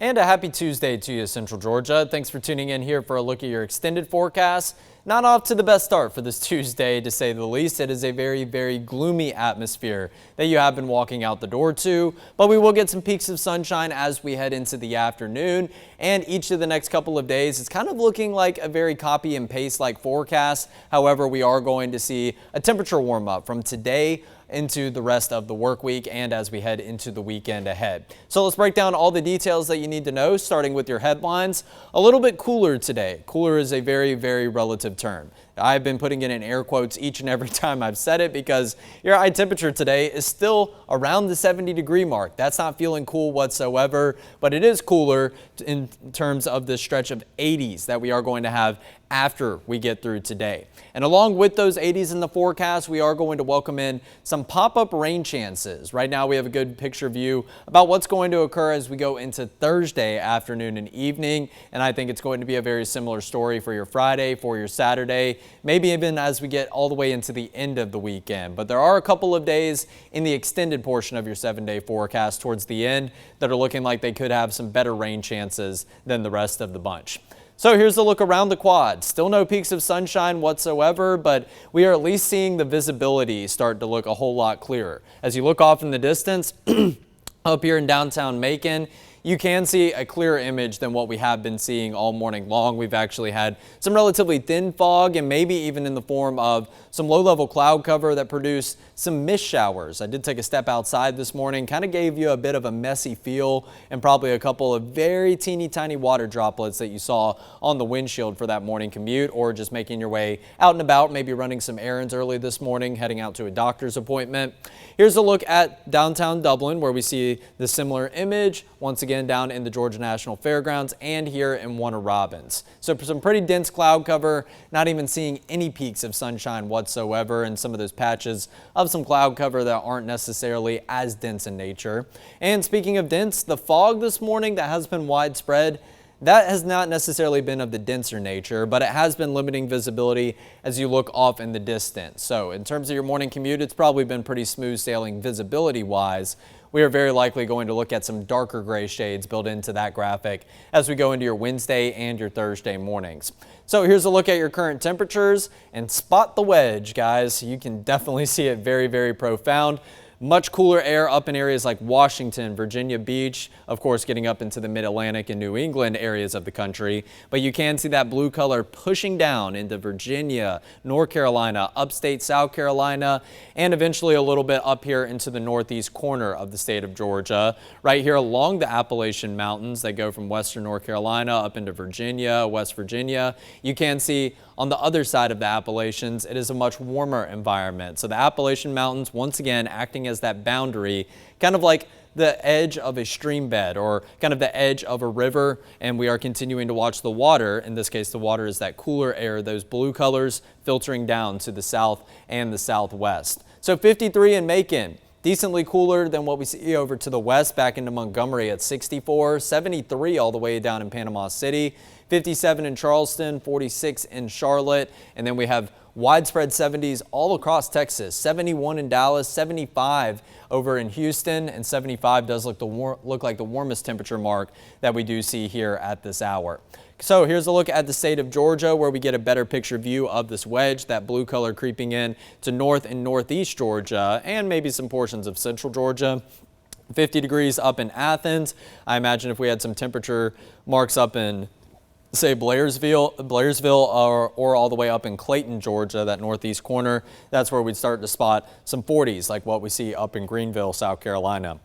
And a happy Tuesday to you, Central Georgia. Thanks for tuning in here for a look at your extended forecast. Not off to the best start for this Tuesday, to say the least. It is a very, very gloomy atmosphere that you have been walking out the door to, but we will get some peaks of sunshine as we head into the afternoon. And each of the next couple of days, it's kind of looking like a very copy and paste like forecast. However, we are going to see a temperature warm up from today into the rest of the work week and as we head into the weekend ahead. So let's break down all the details that you need to know, starting with your headlines. A little bit cooler today. Cooler is a very, very relative term. I've been putting it in air quotes each and every time I've said it because your high temperature today is still around the 70-degree mark. That's not feeling cool whatsoever, but it is cooler in terms of the stretch of 80s that we are going to have after we get through today. And along with those 80s in the forecast, we are going to welcome in some pop-up rain chances. Right now we have a good picture view about what's going to occur as we go into Thursday afternoon and evening. And I think it's going to be a very similar story for your Friday, for your Saturday, maybe even as we get all the way into the end of the weekend. But there are a couple of days in the extended portion of your 7-day forecast towards the end that are looking like they could have some better rain chances than the rest of the bunch. So here's a look around the quad. Still no peaks of sunshine whatsoever, but we are at least seeing the visibility start to look a whole lot clearer. As you look off in the distance, up here in downtown Macon, you can see a clearer image than what we have been seeing all morning long. We've actually had some relatively thin fog and maybe even in the form of some low-level cloud cover that produced some mist showers. I did take a step outside this morning, kind of gave you a bit of a messy feel and probably a couple of very teeny tiny water droplets that you saw on the windshield for that morning commute or just making your way out and about, maybe running some errands early this morning, heading out to a doctor's appointment. Here's a look at downtown Dublin where we see the similar image once again down in the Georgia National Fairgrounds and here in Warner Robins. So some pretty dense cloud cover, not even seeing any peaks of sunshine whatsoever, and some of those patches of some cloud cover that aren't necessarily as dense in nature. And speaking of dense, the fog this morning that has been widespread, that has not necessarily been of the denser nature, but it has been limiting visibility as you look off in the distance. So in terms of your morning commute, it's probably been pretty smooth sailing visibility wise. We are very likely going to look at some darker gray shades built into that graphic as we go into your Wednesday and your Thursday mornings. So here's a look at your current temperatures and spot the wedge, guys. You can definitely see it very, very profound. Much cooler air up in areas like Washington, Virginia Beach, of course getting up into the mid-Atlantic and New England areas of the country. But you can see that blue color pushing down into Virginia, North Carolina, upstate South Carolina, and eventually a little bit up here into the northeast corner of the state of Georgia. Right here along the Appalachian Mountains that go from western North Carolina up into Virginia, West Virginia. You can see on the other side of the Appalachians, it is a much warmer environment. So the Appalachian Mountains, once again, acting as that boundary, kind of like the edge of a stream bed or kind of the edge of a river. And we are continuing to watch the water. In this case, the water is that cooler air, those blue colors filtering down to the south and the southwest. So 53 in Macon. Decently cooler than what we see over to the west back into Montgomery at 64, 73 all the way down in Panama City, 57 in Charleston, 46 in Charlotte, and then we have widespread 70s all across Texas, 71 in Dallas, 75 over in Houston, and 75 does look like the warmest temperature mark that we do see here at this hour. So here's a look at the state of Georgia where we get a better picture view of this wedge, that blue color creeping in to north and northeast Georgia and maybe some portions of central Georgia. 50 degrees up in Athens. I imagine if we had some temperature marks up in say Blairsville or all the way up in Clayton, Georgia, that northeast corner, that's where we'd start to spot some 40s like what we see up in Greenville, South Carolina.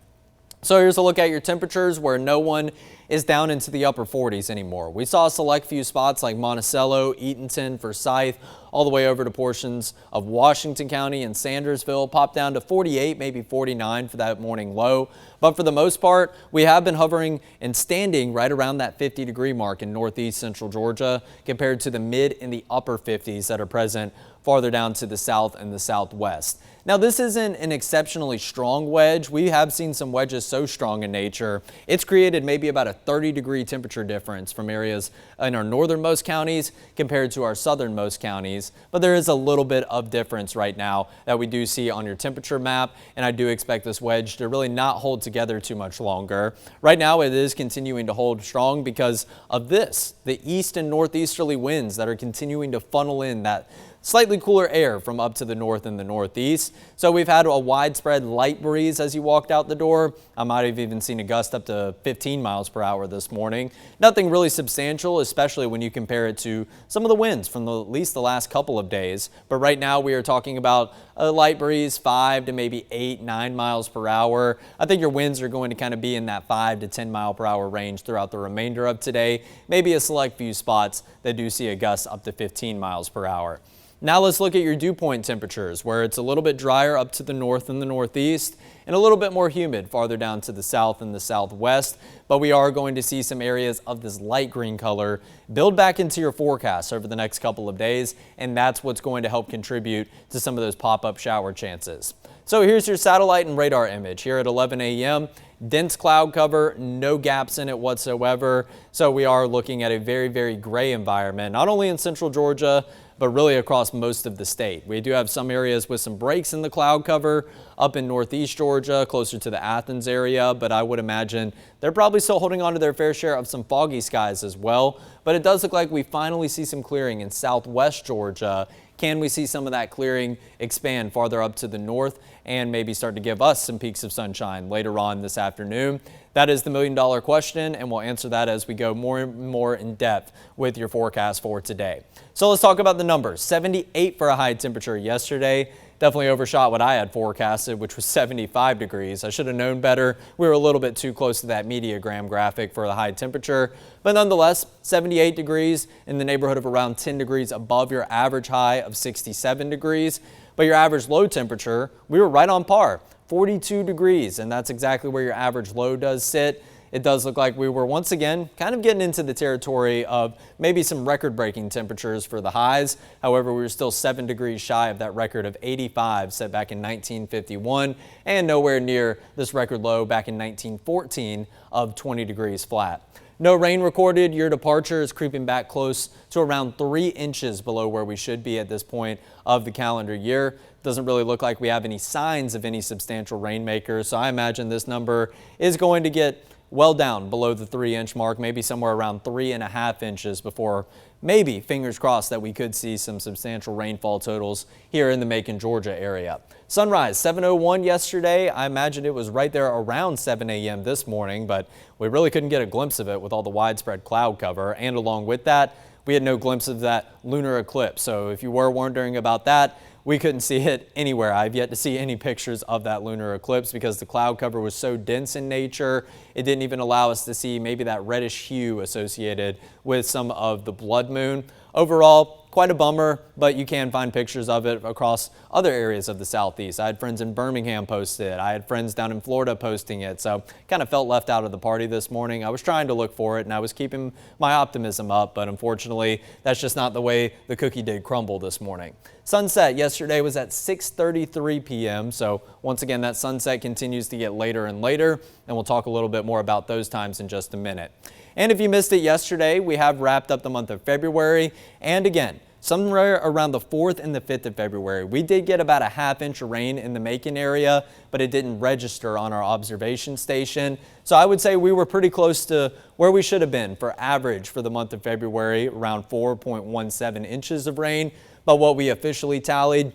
So here's a look at your temperatures where no one is down into the upper 40s anymore. We saw a select few spots like Monticello, Eatonton, Forsyth, all the way over to portions of Washington County and Sandersville, pop down to 48, maybe 49 for that morning low. But for the most part, we have been hovering and standing right around that 50-degree mark in northeast central Georgia compared to the mid and the upper 50s that are present farther down to the south and the southwest. Now, this isn't an exceptionally strong wedge. We have seen some wedges so strong in nature, it's created maybe about a 30-degree temperature difference from areas in our northernmost counties compared to our southernmost counties. But there is a little bit of difference right now that we do see on your temperature map, and I do expect this wedge to really not hold together too much longer. Right now, it is continuing to hold strong because of this, the east and northeasterly winds that are continuing to funnel in that slightly cooler air from up to the north and the northeast. So we've had a widespread light breeze as you walked out the door. I might have even seen a gust up to 15 miles per hour this morning. Nothing really substantial, especially when you compare it to some of the winds from at least the last couple of days. But right now we are talking about a light breeze, 5 to maybe 8, 9 miles per hour. I think your winds are going to kind of be in that 5 to 10 mile per hour range throughout the remainder of today. Maybe a select few spots that do see a gust up to 15 miles per hour. Now let's look at your dew point temperatures, where it's a little bit drier up to the north and the northeast and a little bit more humid farther down to the south and the southwest. But we are going to see some areas of this light green color build back into your forecast over the next couple of days, and that's what's going to help contribute to some of those pop-up shower chances. So here's your satellite and radar image here at 11 a.m. Dense cloud cover, no gaps in it whatsoever. So we are looking at a very, very gray environment, not only in central Georgia, but really across most of the state. We do have some areas with some breaks in the cloud cover up in northeast Georgia, closer to the Athens area, but I would imagine they're probably still holding on to their fair share of some foggy skies as well. But it does look like we finally see some clearing in southwest Georgia. Can we see some of that clearing expand farther up to the north and maybe start to give us some peaks of sunshine later on this afternoon? That is the million-dollar question, and we'll answer that as we go more and more in depth with your forecast for today. So let's talk about the numbers. 78 for a high temperature yesterday. Definitely overshot what I had forecasted, which was 75 degrees. I should have known better. We were a little bit too close to that Mediagram graphic for the high temperature. But nonetheless, 78 degrees in the neighborhood of around 10 degrees above your average high of 67 degrees. But your average low temperature, we were right on par, 42 degrees. And that's exactly where your average low does sit. It does look like we were once again kind of getting into the territory of maybe some record-breaking temperatures for the highs. However, we were still 7 degrees shy of that record of 85 set back in 1951 and nowhere near this record low back in 1914 of 20 degrees flat. No rain recorded. Your departure is creeping back close to around 3 inches below where we should be at this point of the calendar year. Doesn't really look like we have any signs of any substantial rainmakers, so I imagine this number is going to get well down below the 3-inch mark, maybe somewhere around 3.5 inches before maybe, fingers crossed, that we could see some substantial rainfall totals here in the Macon, Georgia area. Sunrise 7:01 yesterday. I imagine it was right there around 7 a.m. this morning, but we really couldn't get a glimpse of it with all the widespread cloud cover. And along with that, we had no glimpse of that lunar eclipse. So if you were wondering about that, we couldn't see it anywhere. I've yet to see any pictures of that lunar eclipse because the cloud cover was so dense in nature. It didn't even allow us to see maybe that reddish hue associated with some of the blood moon. Overall, quite a bummer, but you can find pictures of it across other areas of the southeast. I had friends in Birmingham post it. I had friends down in Florida posting it. So kind of felt left out of the party this morning. I was trying to look for it and I was keeping my optimism up, but unfortunately, that's just not the way the cookie did crumble this morning. Sunset yesterday was at 6:33 p.m. So once again, that sunset continues to get later and later, and we'll talk a little bit more about those times in just a minute. And if you missed it yesterday, we have wrapped up the month of February. And again, somewhere around the 4th and the 5th of February, we did get about a ½ inch of rain in the Macon area, but it didn't register on our observation station. So I would say we were pretty close to where we should have been for average for the month of February, around 4.17 inches of rain. But what we officially tallied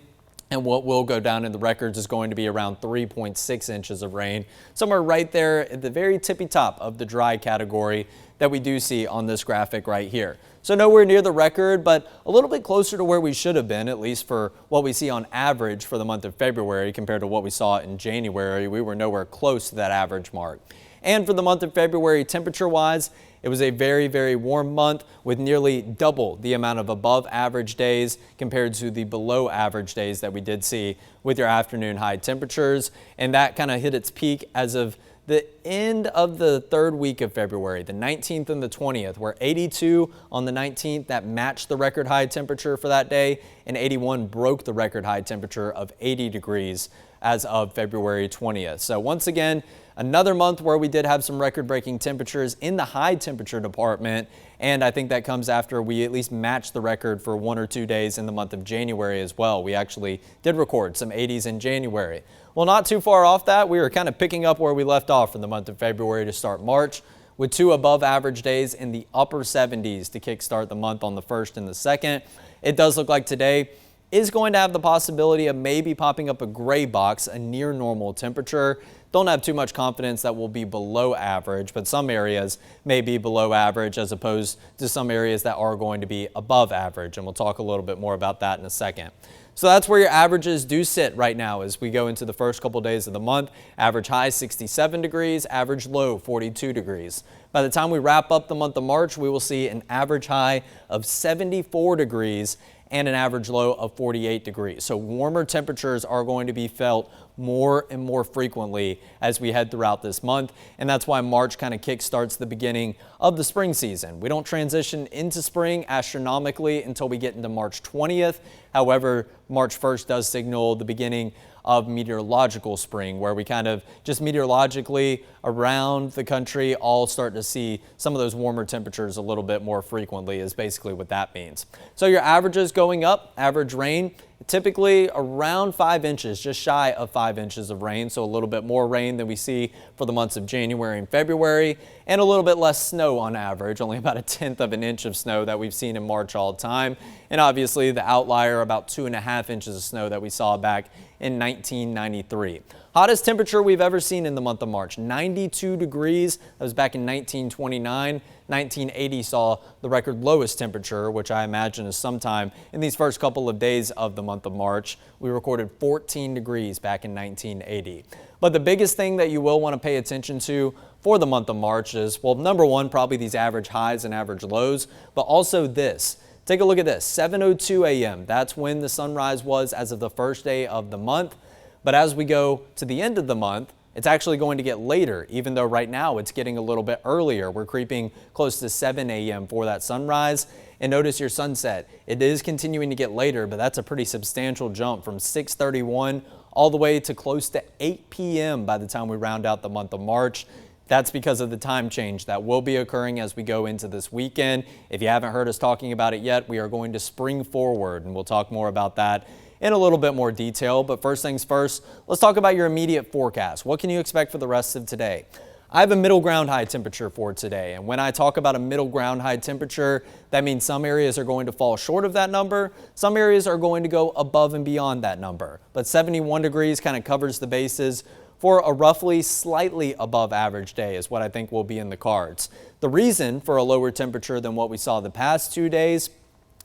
and what will go down in the records is going to be around 3.6 inches of rain, somewhere right there at the very tippy top of the dry category that we do see on this graphic right here. So nowhere near the record, but a little bit closer to where we should have been, at least for what we see on average for the month of February compared to what we saw in January. We were nowhere close to that average mark. And for the month of February, temperature-wise, it was a very, very warm month with nearly double the amount of above average days compared to the below average days that we did see with your afternoon high temperatures. And that kind of hit its peak as of The end of the third week of February, the 19th and the 20th, were 82 on the 19th. That matched the record high temperature for that day, and 81 broke the record high temperature of 80 degrees as of February 20th. So once again, another month where we did have some record-breaking temperatures in the high temperature department, and I think that comes after we at least matched the record for 1 or 2 days in the month of January as well. We actually did record some 80s in January. Well, not too far off that, we were kind of picking up where we left off in the month of February to start March, with 2 above average days in the upper 70s to kickstart the month on the 1st and the 2nd. It does look like today is going to have the possibility of maybe popping up a gray box, a near normal temperature. Don't have too much confidence that will be below average, but some areas may be below average as opposed to some areas that are going to be above average, and we'll talk a little bit more about that in a second. So that's where your averages do sit right now as we go into the first couple days of the month. Average high 67 degrees, average low 42 degrees. By the time we wrap up the month of March, we will see an average high of 74 degrees and an average low of 48 degrees. So warmer temperatures are going to be felt more and more frequently as we head throughout this month, and that's why March kind of kickstarts the beginning of the spring season. We don't transition into spring astronomically until we get into March 20th. However, March 1st does signal the beginning of meteorological spring, where we kind of just meteorologically around the country all start to see some of those warmer temperatures a little bit more frequently is basically what that means. So your averages going up, average rain, typically around 5 inches, just shy of 5 inches of rain. So a little bit more rain than we see for the months of January and February, and a little bit less snow on average, only about 1/10 of an inch of snow that we've seen in March all the time. And obviously the outlier, about 2.5 inches of snow that we saw back in 1993. Hottest temperature we've ever seen in the month of March, 92 degrees. That was back in 1929. 1980 saw the record lowest temperature, which I imagine is sometime in these first couple of days of the month of March. We recorded 14 degrees back in 1980. But the biggest thing that you will want to pay attention to for the month of March is, well, number one, probably these average highs and average lows, but also this. Take a look at this, 7:02 a.m. That's when the sunrise was as of the first day of the month. But as we go to the end of the month, it's actually going to get later, even though right now it's getting a little bit earlier. We're creeping close to 7 a.m. for that sunrise. And notice your sunset. It is continuing to get later, but that's a pretty substantial jump from 6:31 all the way to close to 8 p.m. by the time we round out the month of March. That's because of the time change that will be occurring as we go into this weekend. If you haven't heard us talking about it yet, we are going to spring forward, and we'll talk more about that in a little bit more detail. But first things first, let's talk about your immediate forecast. What can you expect for the rest of today? I have a middle ground high temperature for today, and when I talk about a middle ground high temperature, that means some areas are going to fall short of that number, some areas are going to go above and beyond that number. But 71 degrees kind of covers the bases for a roughly slightly above average day is what I think will be in the cards. The reason for a lower temperature than what we saw the past 2 days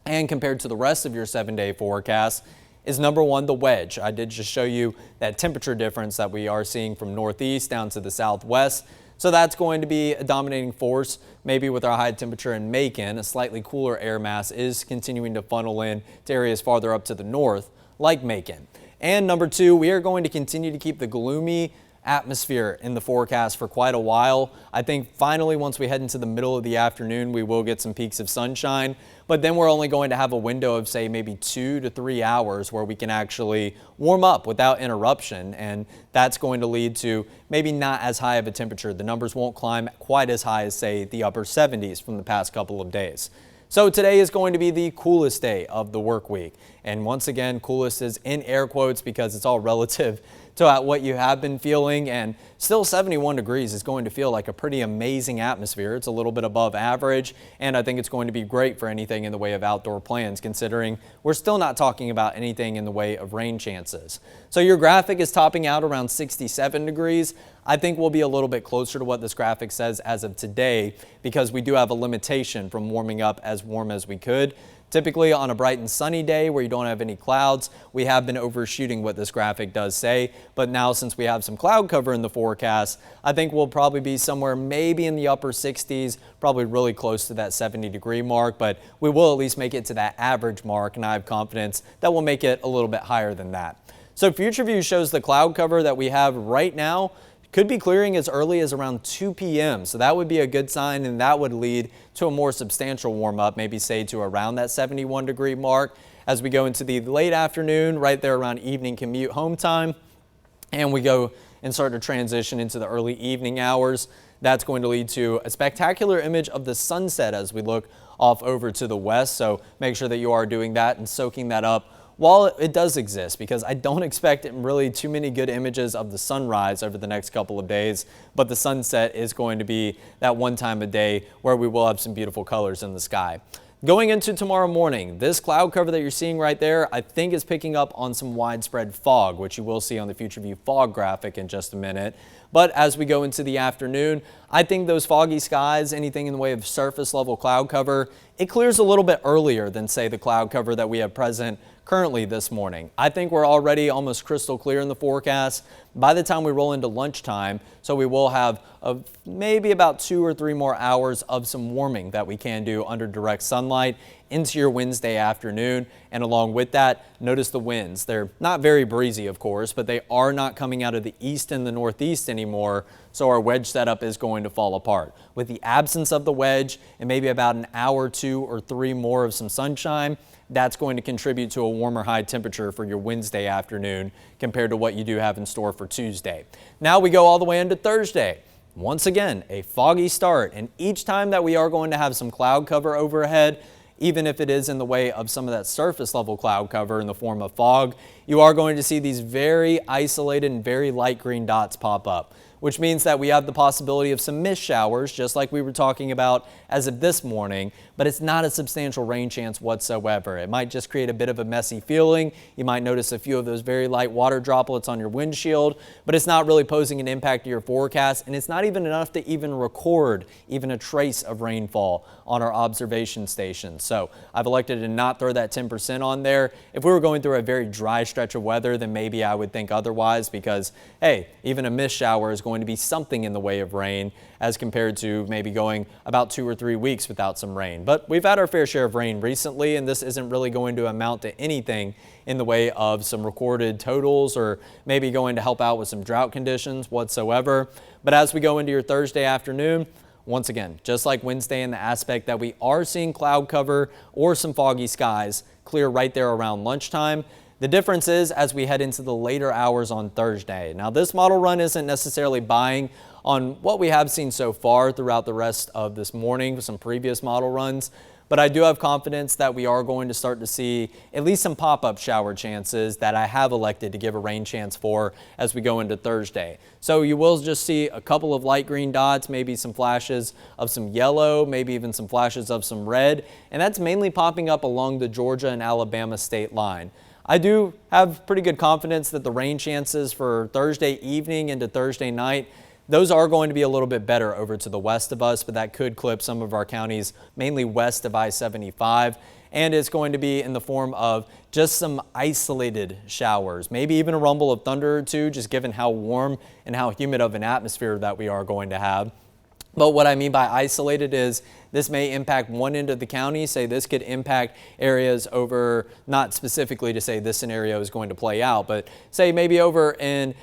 and compared to the rest of your 7-day forecast is number one, the wedge. I did just show you that temperature difference that we are seeing from northeast down to the southwest. So that's going to be a dominating force, maybe with our high temperature in Macon. A slightly cooler air mass is continuing to funnel in to areas farther up to the north, like Macon. And number two, we are going to continue to keep the gloomy atmosphere in the forecast for quite a while. I think finally once we head into the middle of the afternoon, we will get some peaks of sunshine, but then we're only going to have a window of say maybe 2 to 3 hours where we can actually warm up without interruption, and that's going to lead to maybe not as high of a temperature. The numbers won't climb quite as high as say the upper 70s from the past couple of days. So today is going to be the coolest day of the work week. And once again, coolest is in air quotes because it's all relative to what you have been feeling, and still 71 degrees is going to feel like a pretty amazing atmosphere. It's a little bit above average, and I think it's going to be great for anything in the way of outdoor plans, considering we're still not talking about anything in the way of rain chances. So your graphic is topping out around 67 degrees. I think we'll be a little bit closer to what this graphic says as of today because we do have a limitation from warming up as warm as we could. Typically on a bright and sunny day where you don't have any clouds, we have been overshooting what this graphic does say. But now since we have some cloud cover in the forecast, I think we'll probably be somewhere maybe in the upper 60s, probably really close to that 70-degree mark. But we will at least make it to that average mark, and I have confidence that we'll make it a little bit higher than that. So Future View shows the cloud cover that we have right now. could be clearing as early as around 2 p.m. So that would be a good sign, and that would lead to a more substantial warm up, maybe say to around that 71-degree mark as we go into the late afternoon, right there around evening commute home time, and we go and start to transition into the early evening hours. That's going to lead to a spectacular image of the sunset as we look off over to the west. So make sure that you are doing that and soaking that up while it does exist, because I don't expect really too many good images of the sunrise over the next couple of days, but the sunset is going to be that one time a day where we will have some beautiful colors in the sky. Going into tomorrow morning, this cloud cover that you're seeing right there, I think is picking up on some widespread fog, which you will see on the future view fog graphic in just a minute. But as we go into the afternoon, I think those foggy skies, anything in the way of surface level cloud cover, it clears a little bit earlier than, say, the cloud cover that we have present currently this morning. I think we're already almost crystal clear in the forecast by the time we roll into lunchtime, so we will have maybe about 2 or 3 more hours of some warming that we can do under direct sunlight into your Wednesday afternoon. And along with that, notice the winds. They're not very breezy, of course, but they are not coming out of the east and the northeast anymore, so our wedge setup is going to fall apart. With the absence of the wedge and maybe about an hour, 2 or 3 more of some sunshine, that's going to contribute to a warmer high temperature for your Wednesday afternoon compared to what you do have in store for Tuesday. Now we go all the way into Thursday. Once again, a foggy start, and each time that we are going to have some cloud cover overhead, even if it is in the way of some of that surface level cloud cover in the form of fog, you are going to see these very isolated and very light green dots pop up, which means that we have the possibility of some mist showers, just like we were talking about as of this morning, but it's not a substantial rain chance whatsoever. It might just create a bit of a messy feeling. You might notice a few of those very light water droplets on your windshield, but it's not really posing an impact to your forecast, and it's not even enough to even record even a trace of rainfall on our observation stations. So I've elected to not throw that 10% on there. If we were going through a very dry stretch of weather, then maybe I would think otherwise, because, hey, even a mist shower is going to be something in the way of rain as compared to maybe going about 2 or 3 weeks without some rain. But we've had our fair share of rain recently, and this isn't really going to amount to anything in the way of some recorded totals or maybe going to help out with some drought conditions whatsoever. But as we go into your Thursday afternoon, once again, just like Wednesday in the aspect that we are seeing cloud cover or some foggy skies clear right there around lunchtime. The difference is as we head into the later hours on Thursday. Now, this model run isn't necessarily buying on what we have seen so far throughout the rest of this morning with some previous model runs, but I do have confidence that we are going to start to see at least some pop-up shower chances that I have elected to give a rain chance for as we go into Thursday. So you will just see a couple of light green dots, maybe some flashes of some yellow, maybe even some flashes of some red, and that's mainly popping up along the Georgia and Alabama state line. I do have pretty good confidence that the rain chances for Thursday evening into Thursday night, those are going to be a little bit better over to the west of us, but that could clip some of our counties, mainly west of I-75. And it's going to be in the form of just some isolated showers, maybe even a rumble of thunder or two, just given how warm and how humid of an atmosphere that we are going to have. But what I mean by isolated is this may impact one end of the county. Say this could impact areas over, not specifically to say this scenario is going to play out, but say maybe over in,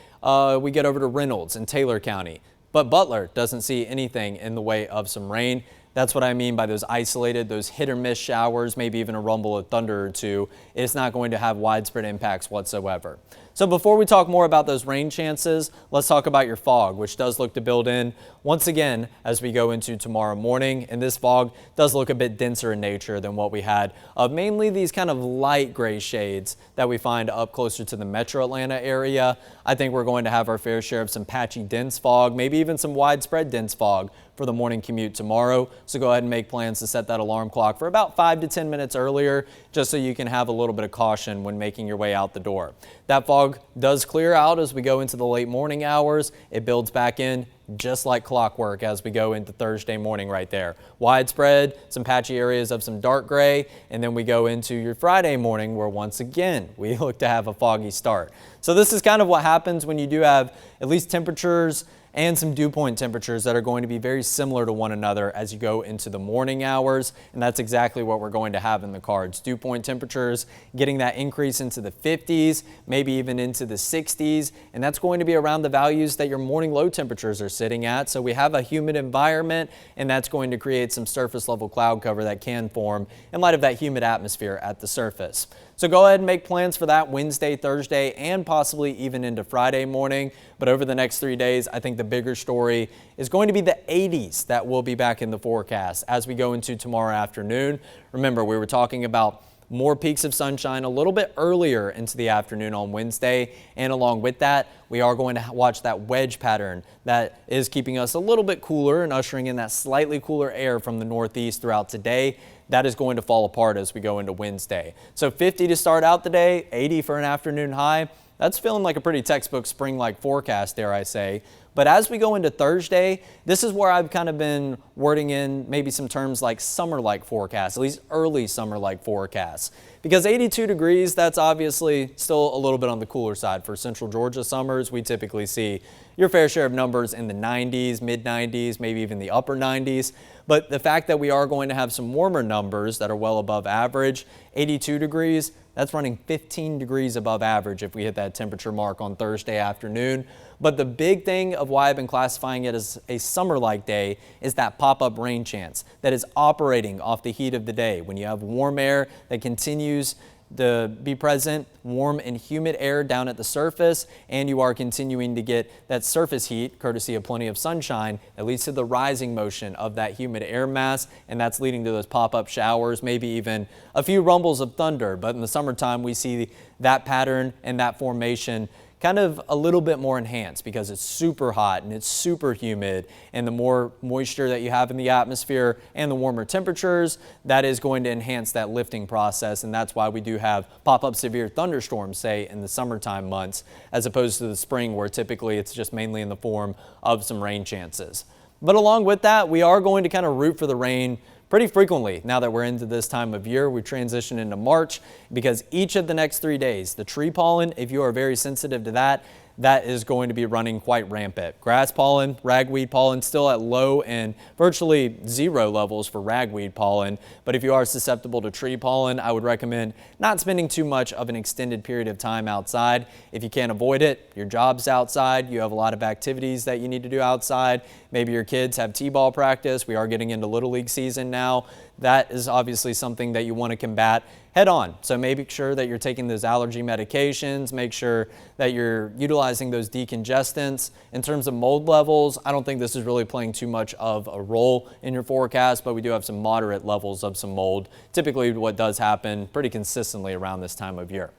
we get over to Reynolds and Taylor County. But Butler doesn't see anything in the way of some rain. That's what I mean by those isolated, those hit or miss showers, maybe even a rumble of thunder or two. It's not going to have widespread impacts whatsoever. So before we talk more about those rain chances, let's talk about your fog, which does look to build in once again as we go into tomorrow morning. And this fog does look a bit denser in nature than what we had of mainly these kind of light gray shades that we find up closer to the metro Atlanta area. I think we're going to have our fair share of some patchy dense fog, maybe even some widespread dense fog for the morning commute tomorrow. So go ahead and make plans to set that alarm clock for about 5 to 10 minutes earlier, just so you can have a little bit of caution when making your way out the door. That fog does clear out as we go into the late morning hours. It builds back in just like clockwork as we go into Thursday morning right there. Widespread, some patchy areas of some dark gray, and then we go into your Friday morning where once again we look to have a foggy start. So this is kind of what happens when you do have at least temperatures and some dew point temperatures that are going to be very similar to one another as you go into the morning hours. And that's exactly what we're going to have in the cards. Dew point temperatures getting that increase into the 50s, maybe even into the 60s. And that's going to be around the values that your morning low temperatures are sitting at. So we have a humid environment, and that's going to create some surface level cloud cover that can form in light of that humid atmosphere at the surface. So go ahead and make plans for that Wednesday, Thursday, and possibly even into Friday morning. But over the next 3 days, I think the bigger story is going to be the 80s that will be back in the forecast as we go into tomorrow afternoon. Remember, we were talking about more peaks of sunshine a little bit earlier into the afternoon on Wednesday. And along with that, we are going to watch that wedge pattern that is keeping us a little bit cooler and ushering in that slightly cooler air from the northeast throughout today. That is going to fall apart as we go into Wednesday. So 50 to start out the day, 80 for an afternoon high. That's feeling like a pretty textbook spring-like forecast, dare I say. But as we go into Thursday, this is where I've kind of been wording in maybe some terms like summer-like forecasts, at least early summer-like forecasts. Because 82 degrees, that's obviously still a little bit on the cooler side. For Central Georgia summers, we typically see your fair share of numbers in the 90s, mid-90s, maybe even the upper 90s. But the fact that we are going to have some warmer numbers that are well above average, 82 degrees, that's running 15 degrees above average if we hit that temperature mark on Thursday afternoon. But the big thing of why I've been classifying it as a summer-like day is that pop-up rain chance that is operating off the heat of the day. When you have warm air that continues to be present, warm and humid air down at the surface, and you are continuing to get that surface heat, courtesy of plenty of sunshine, that leads to the rising motion of that humid air mass, and that's leading to those pop-up showers, maybe even a few rumbles of thunder. But in the summertime, we see that pattern and that formation kind of a little bit more enhanced because it's super hot and it's super humid, and the more moisture that you have in the atmosphere and the warmer temperatures, that is going to enhance that lifting process. And that's why we do have pop-up severe thunderstorms, say, in the summertime months, as opposed to the spring where typically it's just mainly in the form of some rain chances. But along with that, we are going to kind of root for the rain pretty frequently now that we're into this time of year. We transition into March because each of the next 3 days, the tree pollen, if you are very sensitive to that, that is going to be running quite rampant. Grass pollen, ragweed pollen still at low and virtually zero levels for ragweed pollen. But if you are susceptible to tree pollen, I would recommend not spending too much of an extended period of time outside. If you can't avoid it, your job's outside, you have a lot of activities that you need to do outside. Maybe your kids have t-ball practice. We are getting into Little League season now. That is obviously something that you want to combat head on. So make sure that you're taking those allergy medications, make sure that you're utilizing those decongestants. In terms of mold levels, I don't think this is really playing too much of a role in your forecast, but we do have some moderate levels of some mold, typically what does happen pretty consistently around this time of year.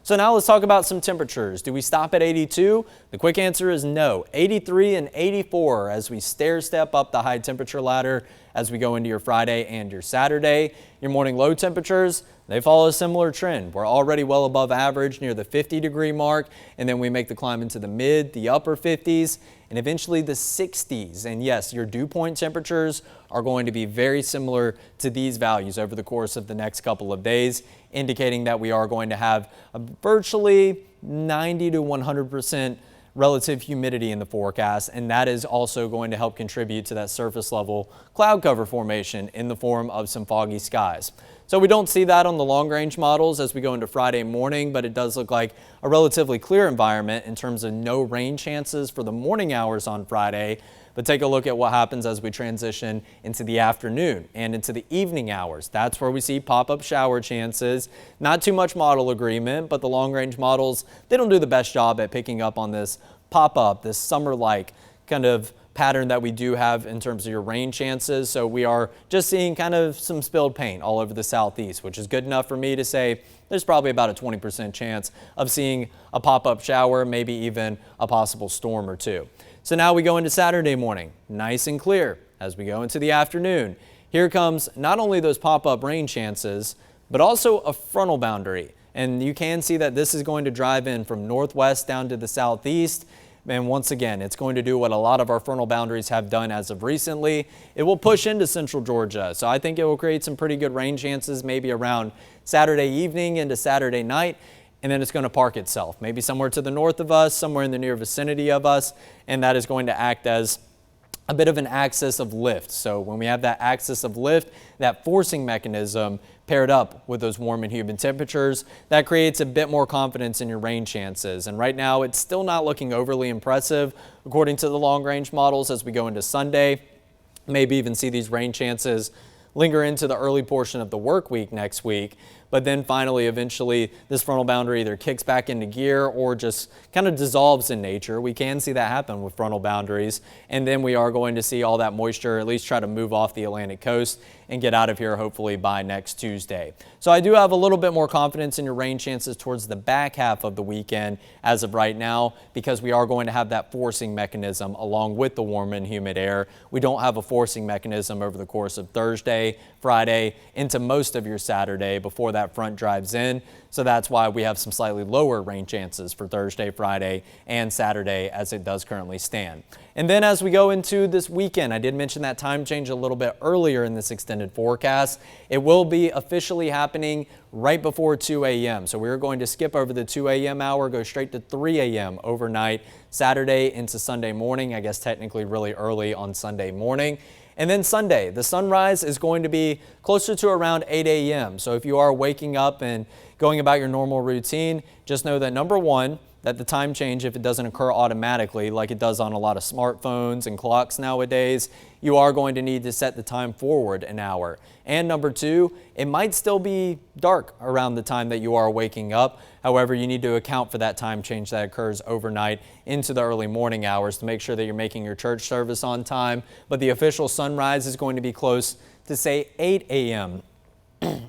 So now let's talk about some temperatures. Do we stop at 82? The quick answer is no. 83 and 84 as we stair step up the high temperature ladder as we go into your Friday and your Saturday. Your morning low temperatures, they follow a similar trend. We're already well above average near the 50-degree mark, and then we make the climb into the mid, the upper 50s, and eventually the 60s. And yes, your dew point temperatures are going to be very similar to these values over the course of the next couple of days, indicating that we are going to have a virtually 90 to 100% relative humidity in the forecast, and that is also going to help contribute to that surface level cloud cover formation in the form of some foggy skies. So we don't see that on the long range models as we go into Friday morning, but it does look like a relatively clear environment in terms of no rain chances for the morning hours on Friday. But take a look at what happens as we transition into the afternoon and into the evening hours. That's where we see pop-up shower chances. Not too much model agreement, but the long-range models, they don't do the best job at picking up on this pop-up, this summer-like kind of pattern that we do have in terms of your rain chances. So we are just seeing kind of some spilled paint all over the southeast, which is good enough for me to say there's probably about a 20% chance of seeing a pop-up shower, maybe even a possible storm or two. So now we go into Saturday morning, nice and clear. As we go into the afternoon, here comes not only those pop-up rain chances, but also a frontal boundary. And you can see that this is going to drive in from northwest down to the southeast. And once again, it's going to do what a lot of our frontal boundaries have done as of recently. It will push into central Georgia. So I think it will create some pretty good rain chances maybe around Saturday evening into Saturday night. and then it's going to park itself, maybe somewhere to the north of us, somewhere in the near vicinity of us, and that is going to act as a bit of an axis of lift. So when we have that axis of lift, that forcing mechanism paired up with those warm and humid temperatures, that creates a bit more confidence in your rain chances. And right now, it's still not looking overly impressive according to the long-range models as we go into Sunday. Maybe even see these rain chances linger into the early portion of the work week next week. But then finally, eventually, this frontal boundary either kicks back into gear or just kind of dissolves in nature. We can see that happen with frontal boundaries. And then we are going to see all that moisture at least try to move off the Atlantic coast and get out of here hopefully by next Tuesday. So I do have a little bit more confidence in your rain chances towards the back half of the weekend as of right now, because we are going to have that forcing mechanism along with the warm and humid air. We don't have a forcing mechanism over the course of Thursday, Friday, into most of your Saturday before that front drives in. So that's why we have some slightly lower rain chances for Thursday, Friday, and Saturday as it does currently stand. And then as we go into this weekend, I did mention that time change a little bit earlier in this extended forecast. It will be officially happening right before 2 a.m. So we're going to skip over the 2 a.m. hour, go straight to 3 a.m. overnight, Saturday into Sunday morning, I guess technically really early on Sunday morning. And then Sunday, the sunrise is going to be closer to around 8 a.m. So if you are waking up and going about your normal routine, just know that number one, that the time change, if it doesn't occur automatically like it does on a lot of smartphones and clocks nowadays, you are going to need to set the time forward an hour. And number two, it might still be dark around the time that you are waking up. However, you need to account for that time change that occurs overnight into the early morning hours to make sure that you're making your church service on time. But the official sunrise is going to be close to, say, 8 a.m.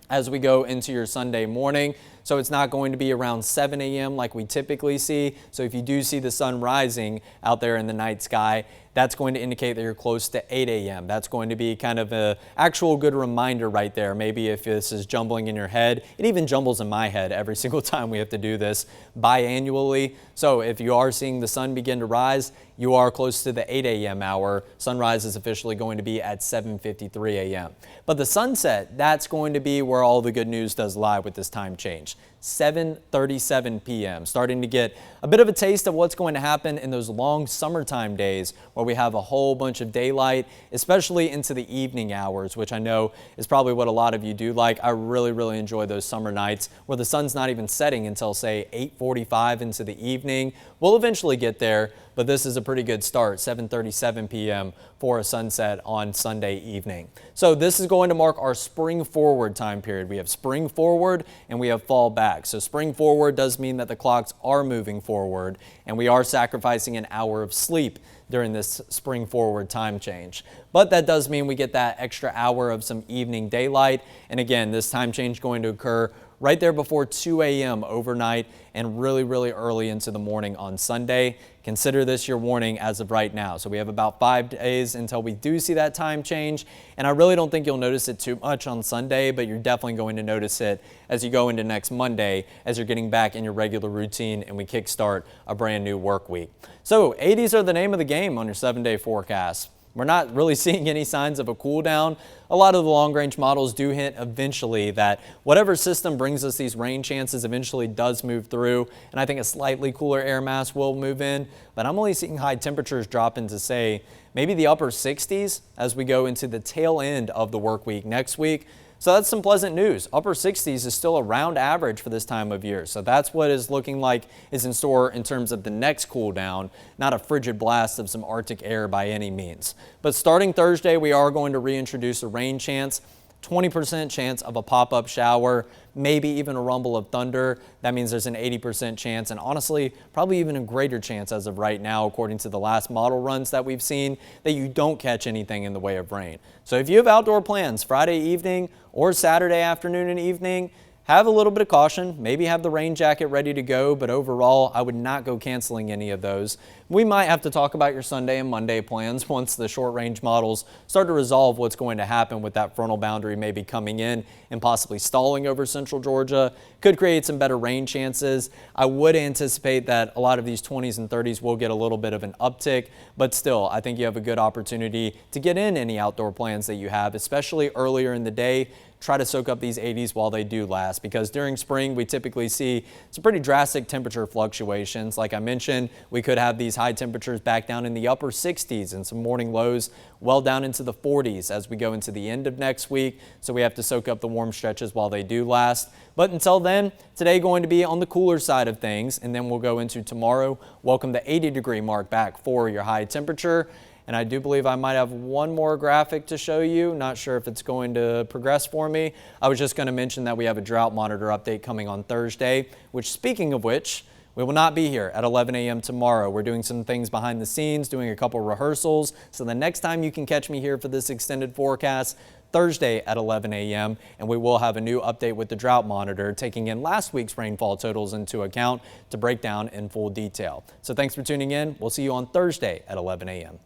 as we go into your Sunday morning. So it's not going to be around 7 a.m. like we typically see. So if you do see the sun rising out there in the night sky, that's going to indicate that you're close to 8 a.m. That's going to be kind of an actual good reminder right there. Maybe if this is jumbling in your head, it even jumbles in my head every single time we have to do this biannually. So if you are seeing the sun begin to rise, you are close to the 8 a.m. hour. Sunrise is officially going to be at 7:53 a.m. But the sunset, that's going to be where all the good news does lie with this time change. 7:37 p.m. Starting to get a bit of a taste of what's going to happen in those long summertime days where we have a whole bunch of daylight, especially into the evening hours, which I know is probably what a lot of you do like. I really enjoy those summer nights where the sun's not even setting until, say, 8:45 into the evening. We'll eventually get there, but this is a pretty good start, 7:37 p.m. for a sunset on Sunday evening. So this is going to mark our spring forward time period. We have spring forward and we have fall back. So spring forward does mean that the clocks are moving forward and we are sacrificing an hour of sleep during this spring forward time change. But that does mean we get that extra hour of some evening daylight. And again, this time change going to occur right there before 2 a.m. overnight and really early into the morning on Sunday. Consider this your warning as of right now. So we have about 5 days until we do see that time change. And I really don't think you'll notice it too much on Sunday, but you're definitely going to notice it as you go into next Monday, as you're getting back in your regular routine and we kickstart a brand new work week. So 80s are the name of the game on your 7-day forecast. We're not really seeing any signs of a cool down. A lot of the long-range models do hint eventually that whatever system brings us these rain chances eventually does move through, and I think a slightly cooler air mass will move in, but I'm only seeing high temperatures drop into, say, maybe the upper 60s as we go into the tail end of the work week next week. So that's some pleasant news. Upper 60s is still around average for this time of year. So that's what is looking like is in store in terms of the next cool down, not a frigid blast of some Arctic air by any means. But starting Thursday, we are going to reintroduce a rain chance. 20% chance of a pop-up shower, maybe even a rumble of thunder. That means there's an 80% chance, and honestly, probably even a greater chance as of right now, according to the last model runs that we've seen, that you don't catch anything in the way of rain. So if you have outdoor plans Friday evening or Saturday afternoon and evening, have a little bit of caution, maybe have the rain jacket ready to go, but overall, I would not go canceling any of those. We might have to talk about your Sunday and Monday plans once the short-range models start to resolve what's going to happen with that frontal boundary maybe coming in and possibly stalling over central Georgia. Could create some better rain chances. I would anticipate that a lot of these 20s and 30s will get a little bit of an uptick, but still, I think you have a good opportunity to get in any outdoor plans that you have, especially earlier in the day. try to soak up these 80s while they do last, because during spring we typically see some pretty drastic temperature fluctuations. Like I mentioned, we could have these high temperatures back down in the upper 60s and some morning lows well down into the 40s as we go into the end of next week. So we have to soak up the warm stretches while they do last. But until then, today going to be on the cooler side of things, and then we'll go into tomorrow. Welcome the 80-degree mark back for your high temperature. And I do believe I might have one more graphic to show you. Not sure if it's going to progress for me. I was just going to mention that we have a drought monitor update coming on Thursday, which, speaking of which, we will not be here at 11 a.m. tomorrow. We're doing some things behind the scenes, doing a couple rehearsals. So the next time you can catch me here for this extended forecast, Thursday at 11 a.m. and we will have a new update with the drought monitor, taking in last week's rainfall totals into account to break down in full detail. So thanks for tuning in. We'll see you on Thursday at 11 a.m.